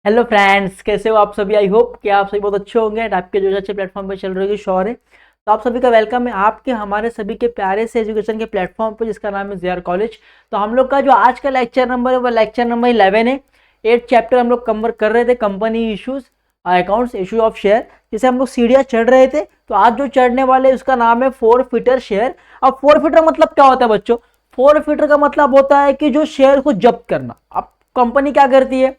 Hello friends, कैसे हो आप सभी। आई होप कि आप सभी बहुत अच्छे होंगे एंड आपके जो अच्छे प्लेटफॉर्म पे चल रही है शोर है। तो आप सभी का वेलकम है आपके हमारे सभी के प्यारे से एजुकेशन के प्लेटफॉर्म पे जिसका नाम है जेआर कॉलेज। तो हम लोग का जो आज का लेक्चर नंबर है वो लेक्चर नंबर 11 है। 8 चैप्टर हम लोग कवर कर रहे थे, company issues, accounts, issue of share, जिसे हम लोग सीढ़ियाँ चढ़ रहे थे। तो आज जो चढ़ने वाले उसका नाम है फोरफिटर शेयर। अब फोरफिटर मतलब क्या होता है बच्चों? फोरफिटर का मतलब होता है कि जो शेयर को जब्त करना। अब कंपनी क्या करती है,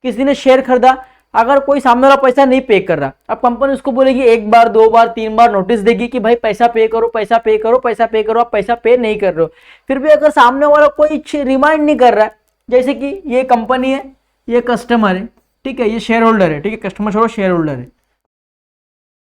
किसी ने शेयर खरीदा, अगर कोई सामने वाला पैसा नहीं पे कर रहा, अब कंपनी उसको बोलेगी एक बार, दो बार, तीन बार नोटिस देगी कि भाई पैसा पे करो, पैसा पे करो, पैसा पे करो। आप पैसा पे नहीं कर रहे हो, फिर भी अगर सामने वाला कोई रिमाइंड नहीं कर रहा है, जैसे कि ये कंपनी है, ये कस्टमर है, ठीक है, ये शेयर होल्डर है, ठीक है, कस्टमर छोड़ो, शेयर होल्डर है,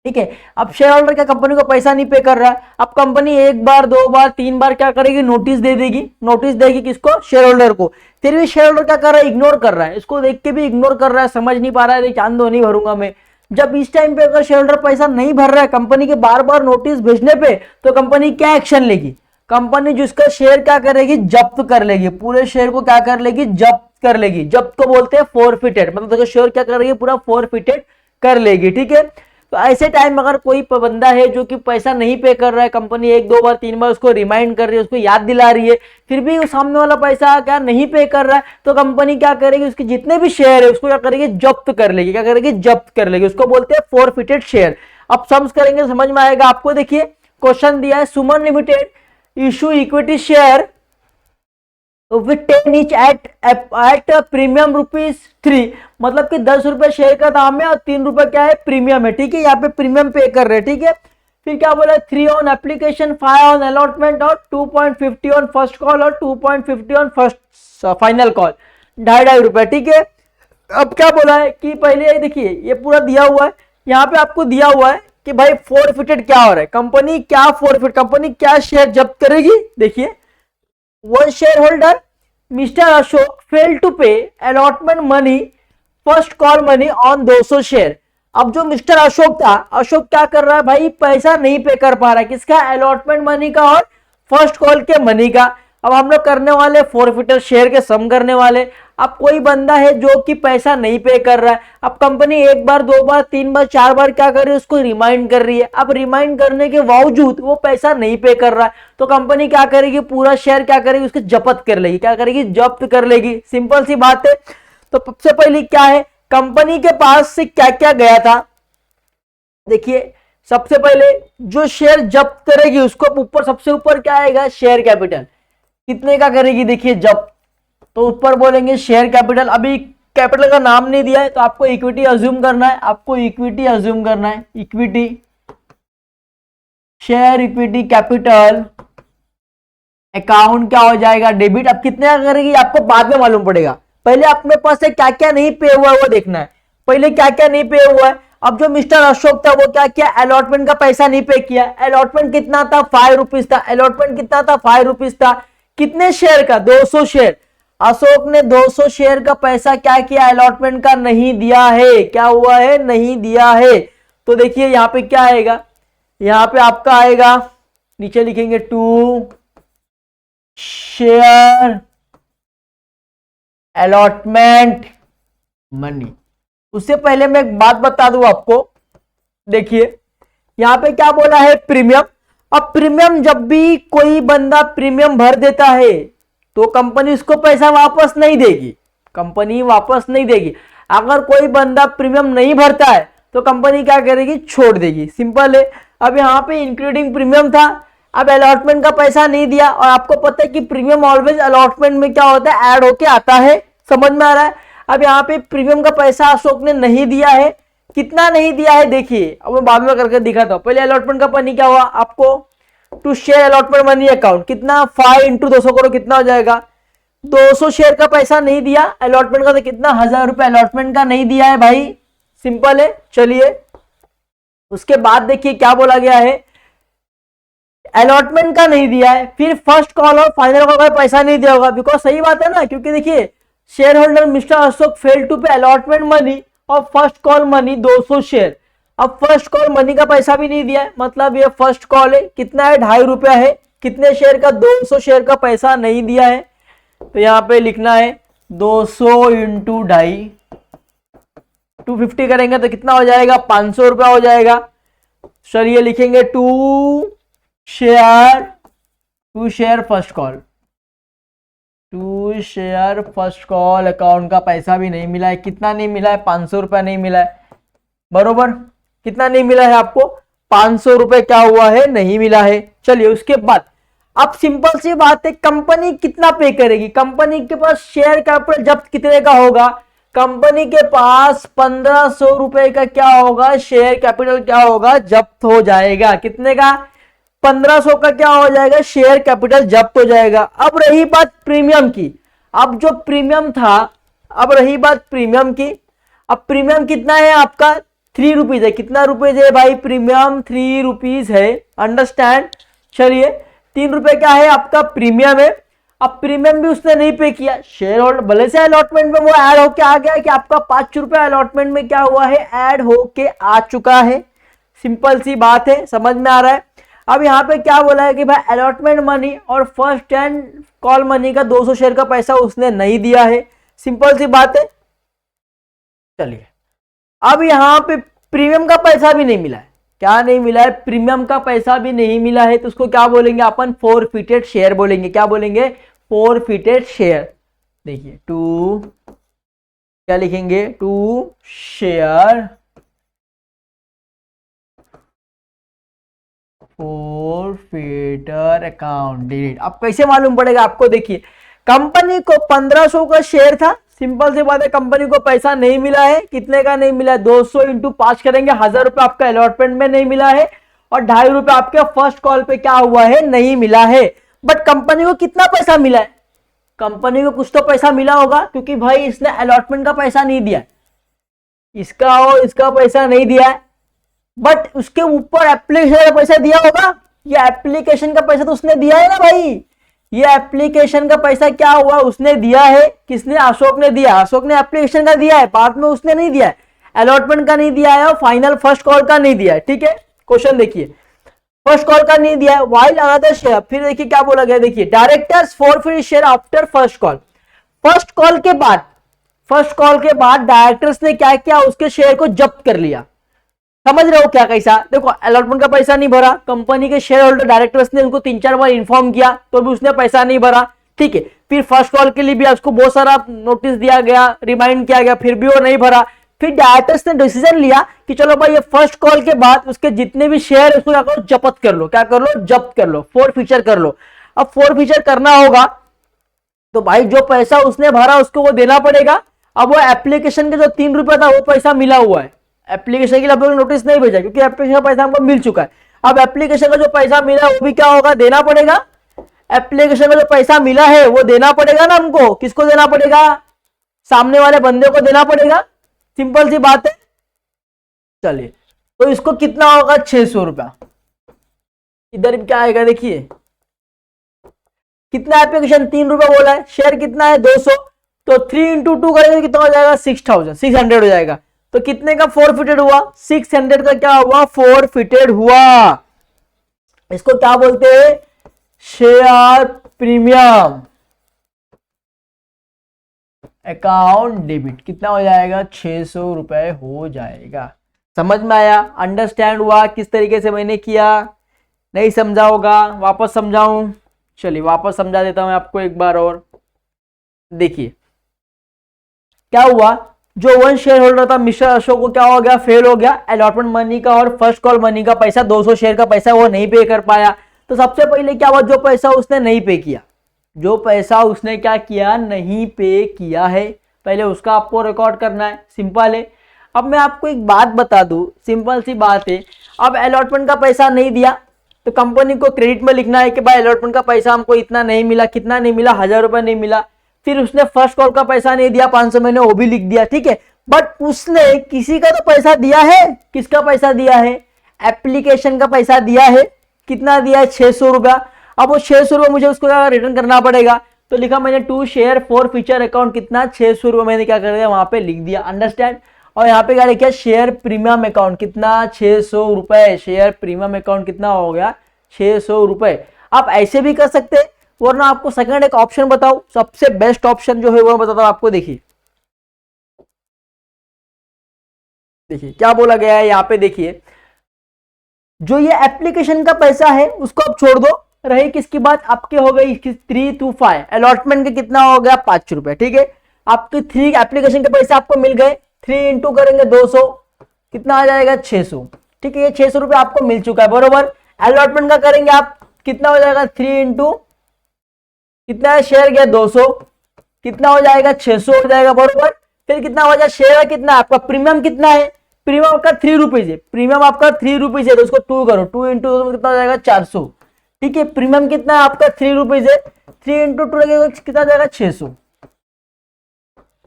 ठीक है। अब शेयर होल्डर क्या कंपनी को पैसा नहीं पे कर रहा है, अब कंपनी एक बार, दो बार, तीन बार क्या करेगी, नोटिस दे देगी। नोटिस देगी किसको? शेयर होल्डर को। फिर भी शेयर होल्डर क्या कर रहा है, इग्नोर कर रहा है, इसको देख के भी इग्नोर कर रहा है, समझ नहीं पा रहा है, चांद दो नहीं भरूंगा मैं। जब इस टाइम पे अगर शेयर होल्डर पैसा नहीं भर रहा है कंपनी के बार बार नोटिस भेजने पे, तो कंपनी क्या एक्शन लेगी? कंपनी जिसका शेयर क्या करेगी, जब्त कर लेगी। पूरे शेयर को क्या कर लेगी, जब्त कर लेगी। जब्त को बोलते हैं फोरफिटेड, मतलब शेयर क्या करेगी, पूरा फोरफिटेड कर लेगी, ठीक है। तो ऐसे टाइम अगर कोई बंदा है जो कि पैसा नहीं पे कर रहा है, कंपनी एक दो बार, तीन बार उसको रिमाइंड कर रही है, उसको याद दिला रही है, फिर भी उस सामने वाला पैसा क्या नहीं पे कर रहा है, तो कंपनी क्या करेगी, उसके जितने भी शेयर है उसको क्या करेगी, जब्त कर लेगी। क्या करेगी, जब्त कर लेगी। उसको बोलते हैं फोरफिटेड शेयर। अब सम्स करेंगे समझ में आएगा आपको। देखिए क्वेश्चन दिया है, Suman limited issue equity share with 10 each at premium ₹3, मतलब कि 10 रुपए शेयर का दाम है और 3 रुपए क्या है, प्रीमियम है, ठीक है। यहाँ पे प्रीमियम पे कर रहे हैं, ठीक है। फिर क्या बोला, 3 ऑन एप्लीकेशन, 5 ऑन अलॉटमेंट और 2.50 ऑन फर्स्ट कॉल और 2.50 ऑन फर्स्ट फाइनल कॉल, ढाई रुपए, ठीक है। अब क्या बोला है कि पहले देखिए ये पूरा दिया हुआ है, यहाँ पे आपको दिया हुआ है कि भाई फोरफिटेड क्या हो रहा है, कंपनी क्या फोरफिट, कंपनी क्या शेयर जब्त करेगी। देखिए, one shareholder Mr. Ashok failed to pay allotment money first call money on 200 share. अब जो मिस्टर अशोक था, अशोक क्या कर रहा है भाई, पैसा नहीं पे कर पा रहा है, किसका, अलॉटमेंट मनी का और फर्स्ट कॉल के मनी का। अब हम लोग करने वाले फोरफिटर शेयर के सम करने वाले। अब कोई बंदा है जो कि पैसा नहीं पे कर रहा है, अब कंपनी एक बार, दो बार, तीन बार, चार बार क्या कर रही है, उसको रिमाइंड कर रही है। अब रिमाइंड करने के बावजूद वो पैसा नहीं पे कर रहा है, तो कंपनी क्या करेगी, पूरा शेयर क्या करेगी, उसके जब्त कर लेगी। क्या करेगी, जब्त कर लेगी। सिंपल सी बात है। तो सबसे पहले क्या है, कंपनी के पास से क्या क्या गया था। देखिए सबसे पहले जो शेयर जब्त करेगी उसको ऊपर, सबसे ऊपर क्या आएगा, शेयर कैपिटल, कितने का करेगी, देखिए जब्त, तो ऊपर बोलेंगे शेयर कैपिटल। अभी कैपिटल का नाम नहीं दिया है तो आपको इक्विटी अज्यूम करना है, आपको इक्विटी अज्यूम करना है, equity, share equity capital account क्या हो जाएगा, डेबिट। अब कितने का करेगी आपको बाद में मालूम पड़ेगा, पहले अपने पास से क्या क्या नहीं पे हुआ है वो देखना है, पहले क्या क्या नहीं पे हुआ है। अब जो मिस्टर अशोक था वो क्या किया, अलॉटमेंट का पैसा नहीं पे किया। अलॉटमेंट कितना था, ₹5 था। अलॉटमेंट कितना था, ₹5 था। कितने शेयर का, 200 शेयर। अशोक ने 200 शेयर का पैसा क्या किया, अलॉटमेंट का नहीं दिया है। क्या हुआ है, नहीं दिया है। तो देखिए यहां पे क्या आएगा, यहां पे आपका आएगा, नीचे लिखेंगे टू शेयर अलॉटमेंट मनी। उससे पहले मैं एक बात बता दूं आपको, देखिए यहां पे क्या बोला है, प्रीमियम। अब प्रीमियम, जब भी कोई बंदा प्रीमियम भर देता है तो कंपनी उसको पैसा वापस नहीं देगी, कंपनी वापस नहीं देगी। अगर कोई बंदा प्रीमियम नहीं भरता है तो कंपनी क्या करेगी, छोड़ देगी, सिंपल है। अब यहाँ पे इंक्लूडिंग प्रीमियम था, अब अलॉटमेंट का पैसा नहीं दिया, और आपको पता है कि प्रीमियम ऑलवेज अलॉटमेंट में क्या होता है, ऐड होके आता है, समझ में आ रहा है। अब यहाँ पे प्रीमियम का पैसा अशोक ने नहीं दिया है। कितना नहीं दिया है देखिए, अब मैं बाद में करके दिखाता हूँ। पहले अलॉटमेंट का मनी क्या हुआ आपको, to share allotment money account, कितना 5 इंटू 200 करो, कितना हो जाएगा, 200 शेयर का पैसा नहीं दिया अलॉटमेंट का, तो कितना, ₹1000 अलॉटमेंट का नहीं दिया है भाई, सिंपल है। चलिए उसके बाद देखिए क्या बोला गया है, अलॉटमेंट का नहीं दिया है, फिर फर्स्ट कॉल और फाइनल कॉल का पैसा नहीं दिया होगा, बिकॉज सही बात है ना, क्योंकि देखिए share holder mister Ashok fail to pay allotment money और फर्स्ट कॉल मनी 200 शेयर। अब फर्स्ट कॉल मनी का पैसा भी नहीं दिया है, मतलब ये फर्स्ट कॉल है, कितना है, ₹2.5 है। कितने शेयर का, 200 शेयर का पैसा नहीं दिया है, तो यहां पे लिखना है 200 इंटू 2.5, 250 करेंगे तो कितना हो जाएगा, 500 रुपया हो जाएगा। चलिए लिखेंगे to share first call, to share first call account का पैसा भी नहीं मिला है। कितना नहीं मिला है, 500 रुपया नहीं मिला है, बरोबर। कितना नहीं मिला है आपको, 500 रुपए क्या हुआ है, नहीं मिला है। चलिए उसके बाद अब सिंपल सी बात है, कंपनी कितना पे करेगी। कंपनी के पास शेयर कैपिटल जब्त कितने का होगा, कंपनी के पास 1500 रुपए का क्या होगा, शेयर कैपिटल क्या होगा, जब्त हो जाएगा। कितने का, 1500 का क्या हो जाएगा, शेयर कैपिटल जब्त हो जाएगा। अब रही बात प्रीमियम की, अब जो प्रीमियम था, अब रही बात प्रीमियम की। अब प्रीमियम कितना है आपका, 3 रुपीज है। कितना रुपीज है भाई, प्रीमियम 3 रुपीज है, अंडरस्टैंड। चलिए 3 रुपए क्या है आपका प्रीमियम है। अब प्रीमियम भी उसने नहीं पे किया, शेयर होल्डर भले से अलॉटमेंट में वो ऐड होके आ गया कि आपका 5 रुपए अलॉटमेंट में क्या हुआ है, ऐड होके आ चुका है। सिंपल सी बात है, समझ में आ रहा है। अब यहाँ पे क्या बोला है कि भाई अलॉटमेंट मनी और फर्स्ट एंड कॉल मनी का 200 शेयर का पैसा उसने नहीं दिया है, सिंपल सी बात है। चलिए अब यहाँ पे प्रीमियम का पैसा भी नहीं मिला है, क्या नहीं मिला है, प्रीमियम का पैसा भी नहीं मिला है, तो उसको क्या बोलेंगे अपन, फोरफिटेड शेयर बोलेंगे। क्या बोलेंगे, फोरफिटेड शेयर। देखिए टू, क्या लिखेंगे, टू शेयर फोरफिटर अकाउंट डिलीट। अब कैसे मालूम पड़ेगा आपको, देखिए कंपनी को 1500 का शेयर था, सिंपल सी बात है, कंपनी को पैसा नहीं मिला है। कितने का नहीं मिला है, 200 इंटू 5 करेंगे, 1000 रुपए आपका अलॉटमेंट में नहीं मिला है और 2.5 रुपए आपके फर्स्ट कॉल पे क्या हुआ है, नहीं मिला है। बट कंपनी को कितना पैसा मिला है, कंपनी को कुछ तो पैसा मिला होगा, क्योंकि भाई इसने अलॉटमेंट का पैसा नहीं दिया, इसका और इसका पैसा नहीं दिया है, बट उसके ऊपर एप्लीकेशन का पैसा दिया होगा। ये एप्लीकेशन का पैसा तो उसने दिया है ना भाई, ये एप्लीकेशन का पैसा क्या हुआ, उसने दिया है। किसने, अशोक ने दिया, अशोक ने एप्लीकेशन का दिया है, बाद में उसने नहीं दिया है, अलॉटमेंट का नहीं दिया है और फाइनल फर्स्ट कॉल का नहीं दिया है। ठीक है, क्वेश्चन देखिए, फर्स्ट कॉल का नहीं दिया है, व्हाइल अनदर शेयर। फिर देखिए क्या बोला गया, देखिए directors forfeit share after first call. First call के बाद, फर्स्ट कॉल के बाद डायरेक्टर्स ने क्या किया, उसके शेयर को जब्त कर लिया। समझ रहे हो क्या, कैसा, देखो अलॉटमेंट का पैसा नहीं भरा, कंपनी के शेयर होल्डर डायरेक्टर्स ने उनको 3-4 बार इन्फॉर्म किया तो भी उसने पैसा नहीं भरा। ठीक है, फिर फर्स्ट कॉल के लिए भी उसको बहुत सारा नोटिस दिया गया, रिमाइंड किया गया, फिर भी वो नहीं भरा। फिर डायरेक्टर्स ने डिसीजन लिया कि चलो भाई ये फर्स्ट कॉल के बाद उसके जितने भी शेयर उसको क्या करो, जब्त कर लो। क्या कर लो, जब्त कर लो, फोरफिचर कर लो। अब फोरफिचर करना होगा तो भाई जो पैसा उसने भरा उसको वो देना पड़ेगा। अब वो एप्लीकेशन के जो 3 रुपया था वो पैसा मिला हुआ है, एप्लीकेशन के लिए आप लोग नोटिस नहीं भेजा क्योंकि एप्लीकेशन का पैसा हमको मिल चुका है। अब एप्लीकेशन का जो पैसा मिला वो भी क्या होगा, देना पड़ेगा। एप्लीकेशन का जो पैसा मिला है वो देना पड़ेगा ना हमको, किसको देना पड़ेगा, सामने वाले बंदे को देना पड़ेगा, सिंपल सी बात है। चलिए तो इसको कितना होगा, 600 रुपया। इधर भी क्या आएगा, देखिए कितना एप्लीकेशन 3 रुपया बोला है, शेयर कितना है 200, तो 3 इंटू 2 करेंगे कितना हो जाएगा, 600 हो जाएगा। तो कितने का फोरफिटेड हुआ, 600 का क्या हुआ, फोरफिटेड हुआ। इसको क्या बोलते हैं, शेयर प्रीमियम अकाउंट डेबिट। कितना हो जाएगा, 600 रुपए हो जाएगा। समझ में आया, अंडरस्टैंड हुआ किस तरीके से मैंने किया, नहीं समझा होगा वापस समझाऊं, चलिए वापस समझा देता हूं आपको एक बार और। देखिए क्या हुआ, जो वन शेयर होल्डर था मिस्टर अशोक को क्या हो गया, फेल हो गया, अलॉटमेंट मनी का और फर्स्ट कॉल मनी का पैसा 200 शेयर का पैसा वो नहीं पे कर पाया। तो सबसे पहले क्या हुआ, जो पैसा उसने नहीं पे किया, जो पैसा उसने क्या किया, नहीं पे किया है, पहले उसका आपको रिकॉर्ड करना है, सिंपल है। अब मैं आपको एक बात बता दूं, सिंपल सी बात है, अब अलॉटमेंट का पैसा नहीं दिया तो कंपनी को क्रेडिट में लिखना है कि भाई अलॉटमेंट का पैसा हमको इतना नहीं मिला, कितना नहीं मिला, 1000 रुपए नहीं मिला। फिर उसने फर्स्ट कॉल का पैसा नहीं दिया 500, मैंने वो भी लिख दिया, ठीक है। बट उसने किसी का तो पैसा दिया है, किसका पैसा दिया है, एप्लीकेशन का पैसा दिया है। कितना दिया है, 600 रुपया। अब वो 600 रुपया मुझे उसको रिटर्न करना पड़ेगा, तो लिखा मैंने टू शेयर फोरफिचर अकाउंट कितना, 600 रुपया मैंने क्या कर दिया, वहां पे लिख दिया, अंडरस्टैंड। और यहाँ पे क्या लिखा, शेयर प्रीमियम अकाउंट कितना, 600 रुपए, शेयर प्रीमियम अकाउंट कितना हो गया, 600 रुपए। आप ऐसे भी कर सकते हैं, वरना आपको सेकंड एक ऑप्शन बताओ, सबसे बेस्ट ऑप्शन जो है वो बताता हूं आपको, देखिए देखिए क्या बोला गया है यहाँ पे, देखिए जो ये एप्लीकेशन का पैसा है उसको आप छोड़ दो, रही किसकी बात, आपके हो गई 325 अलॉटमेंट के कितना हो गया 5 रुपए, ठीक है। आपके 3 एप्लीकेशन के पैसे आपको मिल गए, 3 इंटू करेंगे 200, कितना आ जाएगा 600, ठीक है। ये 600 रुपए आपको मिल चुका है, बरोबर। अलॉटमेंट का करेंगे आप, कितना हो जाएगा 3 इंटू कितना है, शेयर गया 200, कितना हो जाएगा 600 हो जाएगा, बरोबर। फिर कितना हो जाएगा शेयर, कितना आपका प्रीमियम कितना है, प्रीमियम आपका 3 रुपीज है, प्रीमियम आपका 3 रुपीज है, तो उसको 2 करो, 2 इंटू कितना हो जाएगा 400, ठीक है। प्रीमियम कितना है आपका 3 रुपीज है, 3 इंटू 2 लगेगा कितना जाएगा 600।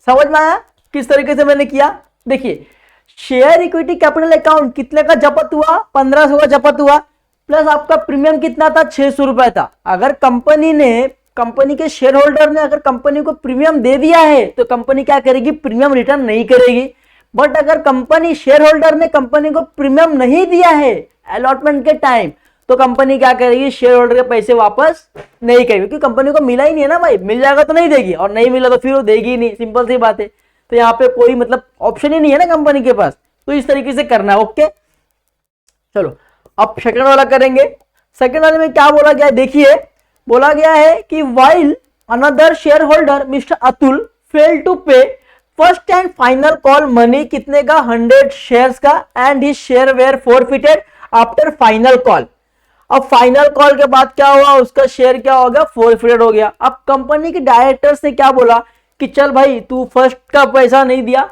समझ में आया किस तरीके से मैंने किया। देखिए शेयर इक्विटी कैपिटल अकाउंट कितने का जब्त हुआ, 1500 का जब्त हुआ, प्लस आपका प्रीमियम कितना था 600 रुपए था। अगर कंपनी के शेयर होल्डर ने अगर कंपनी को प्रीमियम दे दिया है तो कंपनी क्या करेगी, प्रीमियम रिटर्न नहीं करेगी। बट अगर कंपनी शेयर होल्डर ने कंपनी को प्रीमियम नहीं दिया है अलॉटमेंट के टाइम, तो कंपनी क्या करेगी, शेयर होल्डर के पैसे वापस नहीं करेगी, क्योंकि कंपनी को मिला ही नहीं है ना भाई, मिल जाएगा तो नहीं देगी, और नहीं मिला तो फिर वो देगी ही नहीं, सिंपल सी बात है। तो यहाँ पे कोई मतलब ऑप्शन ही नहीं है ना कंपनी के पास, तो इस तरीके से करना है, ओके। चलो अब सेकंड वाला करेंगे। सेकंड वाले में क्या बोला गया है, देखिए बोला गया है कि while another share holder mister Atul fail to pay first and final call money कितने का, 100 शेयर्स का, and his share were forfeited after final call. अब फाइनल कॉल के बाद क्या हुआ, उसका शेयर क्या हो गया, फॉरफिटेड हो गया। अब कंपनी के डायरेक्टर्स ने क्या बोला कि चल भाई तू फर्स्ट का पैसा नहीं दिया,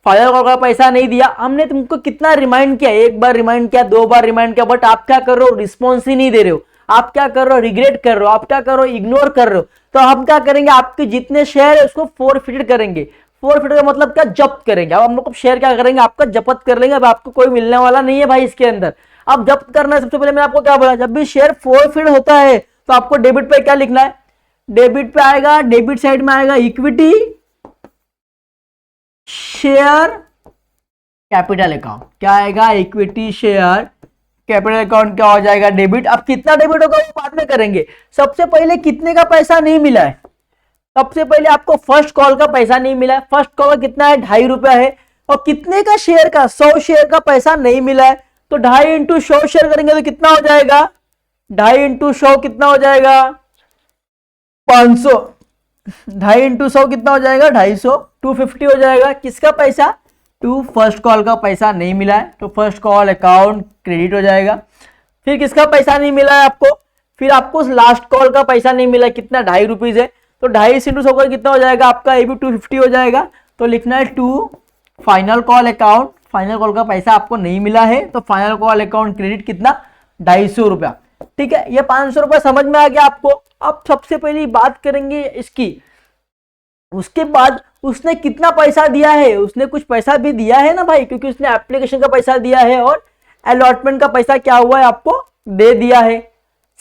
फाइनल कॉल का पैसा नहीं दिया, हमने तुमको कितना रिमाइंड किया, 1 बार रिमाइंड किया, 2 बार रिमाइंड किया, बट आप क्या कर रहे हो, रिस्पॉन्स ही नहीं दे रहे हो, आप क्या कर रहे हो, रिग्रेट कर रहे हो, आप क्या कर रहे हो, इग्नोर कर रहे हो। तो हम क्या करेंगे, आपके जितने शेयर है उसको फॉरफिटेड करेंगे। फॉरफिटेड का मतलब क्या, जब्त करेंगे। अब हम लोग शेयर क्या करेंगे, आपका जब्त कर लेंगे, अब आपको कोई मिलने वाला नहीं है भाई इसके अंदर। अब जब्त करना है, सबसे पहले मैं आपको क्या बोला, जब भी शेयर फॉरफिटेड होता है तो आपको डेबिट पे क्या लिखना है, डेबिट पे आएगा, डेबिट साइड में आएगा इक्विटी शेयर कैपिटल अकाउंट, क्या आएगा, इक्विटी शेयर कैपिटल अकाउंट क्या हो जाएगा, डेबिट। अब कितना डेबिट होगा वो बाद में करेंगे, सबसे पहले कितने का पैसा नहीं मिला है, सबसे पहले आपको फर्स्ट कॉल का पैसा नहीं मिला है, फर्स्ट कॉल का कितना है, 2.5 रुपया है, और कितने का शेयर का, 100 शेयर का पैसा नहीं मिला है, तो 2.5 इंटू 100 शेयर करेंगे तो कितना हो जाएगा, 2.5 इंटू 100 कितना हो जाएगा 500, 2.5 इंटू 100 कितना हो जाएगा 250, 250 हो जाएगा। किसका पैसा, टू फर्स्ट कॉल का पैसा नहीं मिला है, तो फर्स्ट कॉल अकाउंट क्रेडिट हो जाएगा। फिर किसका पैसा नहीं मिला है आपको, फिर आपको लास्ट कॉल का पैसा नहीं मिला है, कितना 2.5 रुपीज है, तो 2.5 इंटू 100 कितना हो जाएगा आपका, ये भी 250 हो जाएगा। तो लिखना है to final call account, final call का पैसा आपको नहीं मिला है, तो फाइनल कॉल अकाउंट क्रेडिट कितना 250 रुपया, ठीक है। ये 500 रुपया समझ में आ गया आपको। अब सबसे पहले बात करेंगे इसकी, उसके बाद उसने कितना पैसा दिया है, उसने कुछ पैसा भी दिया है ना भाई, क्योंकि उसने एप्लीकेशन का पैसा दिया है और अलॉटमेंट का पैसा क्या हुआ है आपको दे दिया है,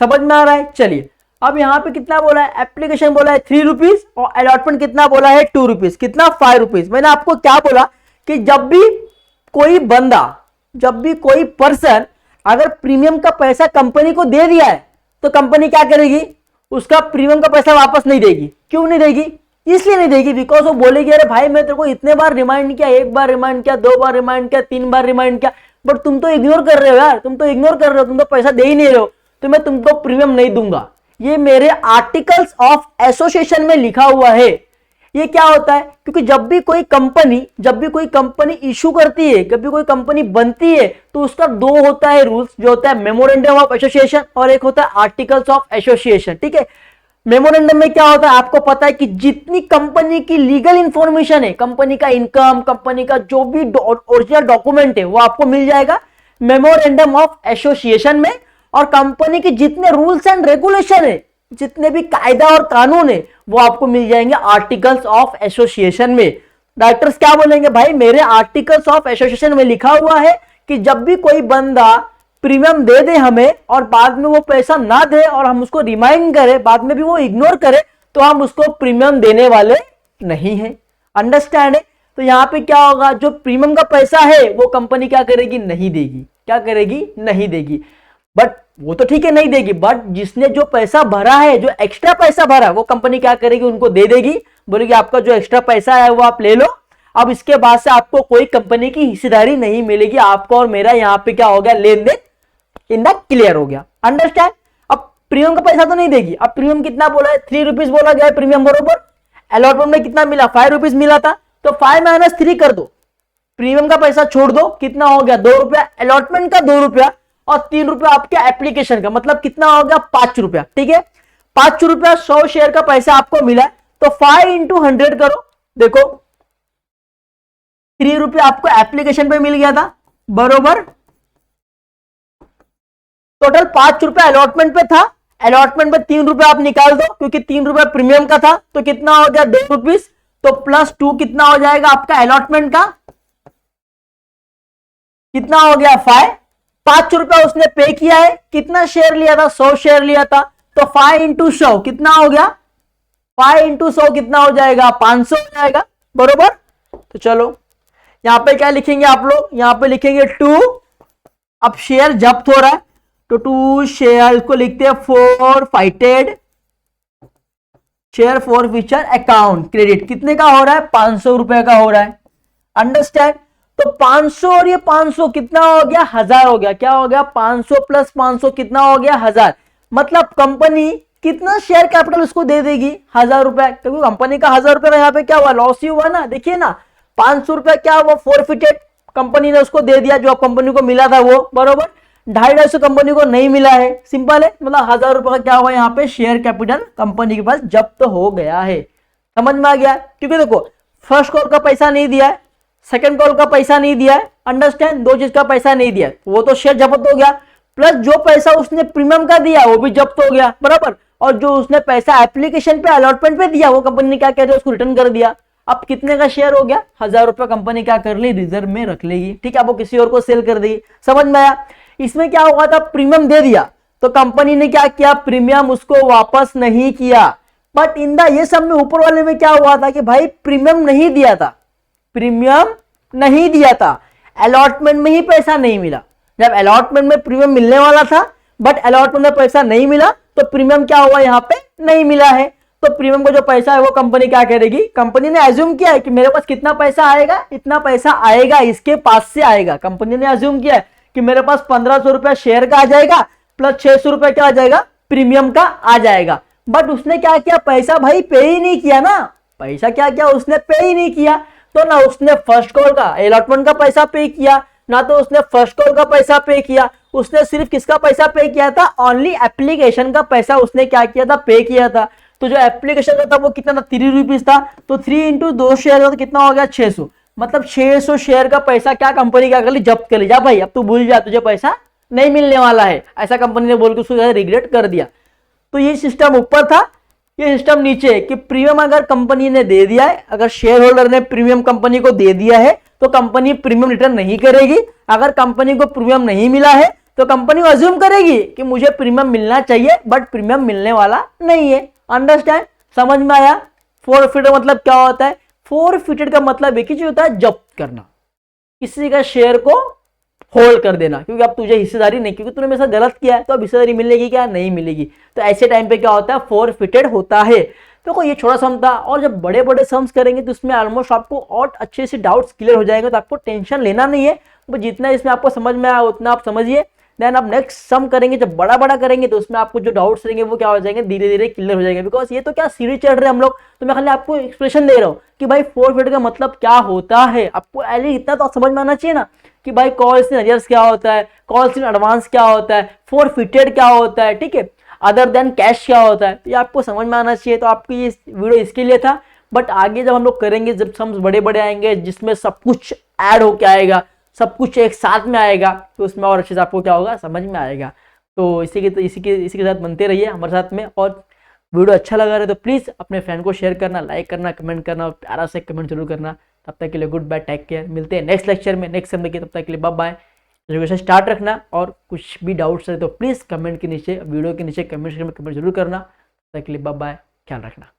समझ में आ रहा है। चलिए अब यहाँ पे कितना बोला है, एप्लीकेशन बोला है 3 रुपीज और अलॉटमेंट कितना बोला है 2 रुपीज, कितना 5 रुपीज। मैंने आपको क्या बोला कि जब भी कोई बंदा, जब भी कोई पर्सन अगर प्रीमियम का पैसा कंपनी को दे दिया है तो कंपनी क्या करेगी, उसका प्रीमियम का पैसा वापस नहीं देगी। क्यों नहीं देगी, इसलिए नहीं देगी बिकॉज वो बोलेगी अरे भाई मैं तेरे को इतने बार रिमाइंड किया, 1 बार रिमाइंड किया, 2 बार रिमाइंड किया, 3 बार रिमाइंड किया, बट तुम तो इग्नोर कर रहे हो यार, तुम तो इग्नोर कर रहे हो, तुम तो पैसा दे ही नहीं रहे हो, तो मैं तुमको प्रीमियम नहीं दूंगा। ये मेरे आर्टिकल्स ऑफ एसोसिएशन में लिखा हुआ है। ये क्या होता है, क्योंकि जब भी कोई कंपनी इशू करती है, जब भी कोई कंपनी बनती है, तो उसका 2 होता है रूल्स, जो होता है मेमोरेंडम ऑफ एसोसिएशन और एक होता है आर्टिकल्स ऑफ एसोसिएशन, ठीक है। मेमोरेंडम में क्या होता है, आपको पता है कि जितनी कंपनी की लीगल इंफॉर्मेशन है, कंपनी का इनकम, कंपनी का जो भी ओरिजिनल डॉक्यूमेंट है वो आपको मिल जाएगा मेमोरेंडम ऑफ एसोसिएशन में, और कंपनी के जितने रूल्स एंड रेगुलेशन है, जितने भी कायदा और कानून है, वो आपको मिल जाएंगे आर्टिकल्स ऑफ एसोसिएशन में। डायरेक्टर्स क्या बोलेंगे, भाई मेरे आर्टिकल्स ऑफ एसोसिएशन में लिखा हुआ है कि जब भी कोई बंदा प्रीमियम दे दे हमें और बाद में वो पैसा ना दे और हम उसको रिमाइंड करें, बाद में भी वो इग्नोर करे, तो हम उसको प्रीमियम देने वाले नहीं है। अंडरस्टैंड है। तो यहाँ पे क्या होगा, जो प्रीमियम का पैसा है वो कंपनी क्या करेगी, नहीं देगी। क्या करेगी, नहीं देगी। बट वो तो ठीक है नहीं देगी, बट जिसने जो पैसा भरा है, जो एक्स्ट्रा पैसा भरा, वो कंपनी क्या करेगी, उनको दे देगी, बोलेगी आपका जो एक्स्ट्रा पैसा है वो आप ले लो, अब इसके बाद से आपको कोई कंपनी की हिस्सेदारी नहीं मिलेगी, आपको और मेरा यहाँ पे क्या हो गया, लेन देन इन द क्लियर हो गया। अंडरस्टैंड। अब प्रीमियम का पैसा तो नहीं देगी, अब प्रीमियम कितना बोला है, 3 रुपीज बोला गया है प्रीमियम, बरोबर। अलॉटमेंट में कितना मिला, 5 रुपीज मिला था, तो 5 - 3 कर दो, प्रीमियम का पैसा छोड़ दो, कितना हो गया 2 रुपया, अलॉटमेंट का 2 रुपया और 3 रुपया आपके एप्लीकेशन का, मतलब कितना हो गया 5 रुपया। ठीक है, 5 रुपया 100 शेयर का पैसा आपको मिला, तो 5 × 100 करो, देखो 3 रुपया आपको एप्लीकेशन पे मिल गया था, बरोबर। टोटल 5 रुपया अलॉटमेंट पे था, अलॉटमेंट पे 3 रुपया आप निकाल दो क्योंकि 3 रुपया प्रीमियम का था, तो कितना हो गया 2 रुपीज, तो +2 कितना हो जाएगा आपका अलॉटमेंट का, कितना हो गया 5। 5 रुपया उसने पे किया है, कितना शेयर लिया था, 100 शेयर लिया था, तो 5 × 100 कितना हो गया, 5 × 100 कितना हो जाएगा, 500 हो जाएगा, बरोबर। तो चलो यहां पे क्या लिखेंगे आप लोग, यहां पे लिखेंगे 2, अब शेयर जब्त हो रहा है तो 2 शेयर को लिखते हैं फॉरफाइटेड, शेयर फॉरफीचर अकाउंट क्रेडिट, कितने का हो रहा है, 500 रुपए का हो रहा है। अंडरस्टैंड। तो 500 और ये 500 कितना हो गया, 1000 हो गया, क्या हो गया 500 + 500 कितना हो गया 1000, मतलब कंपनी कितना शेयर कैपिटल उसको दे देगी, 1000 रुपए, क्योंकि कंपनी का 1000 रुपए का यहाँ पे क्या हुआ, लॉस ही हुआ ना। देखिए ना 500 रुपए क्या हुआ, फॉरफिटेड, कंपनी ने उसको दे दिया जो कंपनी को मिला था वो, बरोबर। 250 कंपनी को नहीं मिला है, सिंपल है, मतलब 1000 रुपए का क्या हुआ यहाँ पे शेयर कैपिटल कंपनी के पास जब्त हो गया है। समझ में आ गया, क्योंकि देखो फर्स्ट कॉल का पैसा नहीं दिया है, सेकंड कॉल का पैसा नहीं दिया है, अंडरस्टैंड, 2 चीज का पैसा नहीं दिया, वो तो शेयर जब्त हो गया, प्लस जो पैसा उसने प्रीमियम का दिया वो भी जब्त हो गया, बराबर। और जो उसने पैसा एप्लीकेशन पे अलॉटमेंट पे दिया वो कंपनी ने क्या कहते हैं उसको रिटर्न कर दिया। अब कितने का शेयर हो गया, 1000 रुपया कंपनी क्या कर ली, रिजर्व में रख लेगी। ठीक है, अब वो किसी और को सेल कर देगी। समझ में आया। इसमें क्या हुआ था, प्रीमियम दे दिया तो कंपनी ने क्या किया, प्रीमियम उसको वापस नहीं किया। बट इन द ये सब में ऊपर वाले में क्या हुआ था कि भाई प्रीमियम नहीं दिया था, प्रीमियम नहीं दिया था, अलॉटमेंट में ही पैसा नहीं मिला। जब अलॉटमेंट में प्रीमियम मिलने वाला था बट अलॉटमेंट में पैसा नहीं मिला तो प्रीमियम क्या हुआ, यहाँ पे नहीं मिला है। तो प्रीमियम का जो पैसा है वो कंपनी क्या करेगी, कंपनी ने एज्यूम किया है कि मेरे पास कितना पैसा आएगा, इतना पैसा आएगा इसके पास से आएगा। कंपनी ने एज्यूम किया है कि मेरे पास 1500 रुपया शेयर का आ जाएगा प्लस 600 रुपया क्या आ जाएगा, प्रीमियम का आ जाएगा। बट उसने क्या किया, पैसा भाई पे ही नहीं किया ना, पैसा क्या किया उसने पे ही नहीं किया। तो ना उसने फर्स्ट कॉल का अलॉटमेंट का पैसा पे किया, ना तो उसने फर्स्ट कॉल का पैसा पे किया, उसने सिर्फ किसका पैसा पे किया था, ओनली एप्लीकेशन का पैसा उसने क्या किया था, पे किया था। तो जो एप्लीकेशन का था वो कितना था, 3 रुपीज था, तो 3 × 2 शेयर तो कितना हो गया 600, मतलब 600 शेयर का पैसा क्या कंपनी क्या कर ली, जब्त कर ली। जा भाई अब तू भूल जा, तुझे पैसा नहीं मिलने वाला है, ऐसा कंपनी ने बोल के उसको रिग्रेट कर दिया। तो ये सिस्टम ऊपर था, ये सिस्टम नीचे कि प्रीमियम अगर कंपनी ने दे दिया है, अगर शेयर होल्डर ने प्रीमियम कंपनी को दे दिया है तो कंपनी प्रीमियम रिटर्न नहीं करेगी। अगर कंपनी को प्रीमियम नहीं मिला है तो कंपनी अज्यूम करेगी कि मुझे प्रीमियम मिलना चाहिए बट प्रीमियम मिलने वाला नहीं है। अंडरस्टैंड, समझ में आया। फॉरफिटेड मतलब क्या होता है, फॉरफिटेड का मतलब एक ही चीज होता है, जब्त करना, किसी का शेयर को होल्ड कर देना, क्योंकि अब तुझे हिस्सेदारी नहीं, क्योंकि तूने मेरे साथ गलत किया है तो अब हिस्सेदारी मिलेगी क्या, नहीं मिलेगी। तो ऐसे टाइम पे क्या होता है, फॉरफिटेड होता है। तो ये छोटा सम था, और जब बड़े बड़े सम्स करेंगे तो उसमें ऑलमोस्ट आपको और अच्छे से डाउट्स क्लियर हो जाएंगे, तो आपको टेंशन लेना नहीं है। तो जितना इसमें आपको समझ में आया उतना आप समझिए, देन आप नेक्स्ट सम करेंगे, जब बड़ा बड़ा करेंगे तो उसमें आपको जो डाउट्स रहेंगे वो क्या हो जाएंगे, धीरे धीरे क्लियर हो जाएंगे। बिकॉज ये तो क्या सीढ़ी चढ़ रहे हैं हम लोग, तो मैं खाली आपको एक्सप्रेशन दे रहा हूँ कि भाई फॉरफिटेड का मतलब क्या होता है। आपको इतना तो समझ में आना चाहिए ना कि भाई कॉल्स इन अरियर्स क्या होता है, कॉल्स इन एडवांस क्या होता है, फॉरफिटेड क्या होता है, ठीक है, अदर देन कैश क्या होता है, तो ये आपको समझ में आना चाहिए। तो आपकी ये वीडियो इसके लिए था। बट आगे जब हम लोग करेंगे, जब सम्स बड़े बड़े आएंगे जिसमें सब कुछ ऐड होके आएगा, सब कुछ एक साथ में आएगा, तो उसमें और अच्छे से आपको क्या होगा, समझ में आएगा। तो इसी के साथ बनते रहिए हमारे साथ में। और वीडियो अच्छा लगा रहे तो प्लीज़ अपने फ्रेंड को शेयर करना, लाइक करना, कमेंट करना, और प्यारा से कमेंट जरूर करना। तब तक के लिए गुड बाय, टेक केयर। मिलते हैं नेक्स्ट लेक्चर में, नेक्स्ट समय के। तब तक के लिए बाय बाय। एजुकेशन स्टार्ट रखना, और कुछ भी डाउट्स है तो प्लीज़ कमेंट के नीचे, वीडियो के नीचे कमेंट जरूर करना। तब तक के लिए बाय बाय, ख्याल रखना।